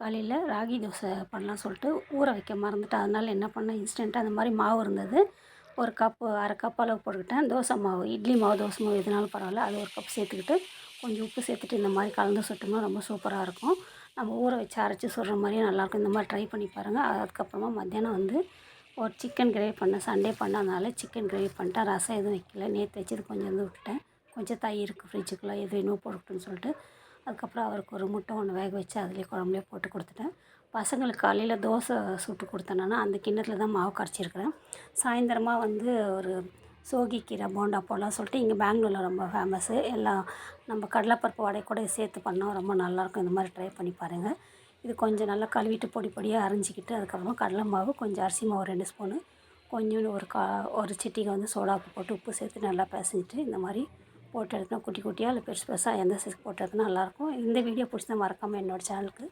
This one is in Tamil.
காலையில் ராகி தோசை பண்ணலாம் சொல்லிட்டு ஊற வைக்க மறந்துட்டேன். அதனால் என்ன பண்ணேன், இன்ஸ்டண்ட்டாக அந்த மாதிரி மாவு இருந்தது. ஒரு கப்பு, அரை கப் அளவு போட்டுக்கிட்டேன். தோசை மாவு, இட்லி மாவு, தோசை மாவு எதுனாலும் பரவாயில்ல. அது ஒரு கப் சேர்த்துக்கிட்டு, கொஞ்சம் உப்பு சேர்த்துட்டு இந்த மாதிரி கலந்து சுட்டோம்னா ரொம்ப சூப்பராக இருக்கும். நம்ம ஊற வச்சு அரைச்சி சுடுற மாதிரியே நல்லாயிருக்கும். இந்த மாதிரி ட்ரை பண்ணி பாருங்கள். அதுக்கப்புறமா மத்தியானம் வந்து ஒரு சிக்கன் கிரேவி பண்ணேன். சண்டே பண்ணதுனால சிக்கன் கிரேவி பண்ணிட்டேன். ரசம் எதுவும் வைக்கல. நேற்று வச்சது கொஞ்சம் வந்து விட்டுட்டேன். கொஞ்சம் தயிர் இருக்குது ஃப்ரிட்ஜுக்குள்ளே, எது வேணுமோ போட்டுக்கிட்டுன்னு சொல்லிட்டு. அதுக்கப்புறம் அவருக்கு ஒரு முட்டை ஒன்று வேக வச்சு அதிலே குழம்புலேயே போட்டு கொடுத்துட்டேன். பசங்களுக்கு காலையில் தோசை சுட்டு கொடுத்தேன்னா அந்த கிண்ணத்தில் தான் மாவு கரைச்சிருக்கிறேன். சாயந்தரமாக வந்து ஒரு சோகிக்கீரை போண்டா போடலாம் சொல்லிட்டு இங்கே பெங்களூரில் ரொம்ப ஃபேமஸ்ஸு. எல்லாம் நம்ம கடலைப்பருப்பு வடை கூட சேர்த்து பண்ணால் ரொம்ப நல்லாயிருக்கும். இந்த மாதிரி ட்ரை பண்ணி பாருங்கள். இது கொஞ்சம் நல்லா கழுவிட்டு பொடி பொடியாக அரிஞ்சிக்கிட்டு, அதுக்கப்புறமா கடலை மாவு, கொஞ்சம் அரிசி மாவு 2 ஸ்பூனு, கொஞ்சோண்டு ஒரு சிட்டிகை வந்து சோடா உப்பு போட்டு உப்பு சேர்த்து நல்லா பிசைஞ்சிட்டு இந்த மாதிரி போட்டு எடுத்தோம்னா குட்டி குட்டியாக இல்லை பெருசு பெருசாக எந்த சைஸ்க்கு போட்டு எடுத்தோம்னா நல்லாயிருக்கும். இந்த வீடியோ பிடிச்சா மறக்காமல் என்னோடய சேனலுக்கு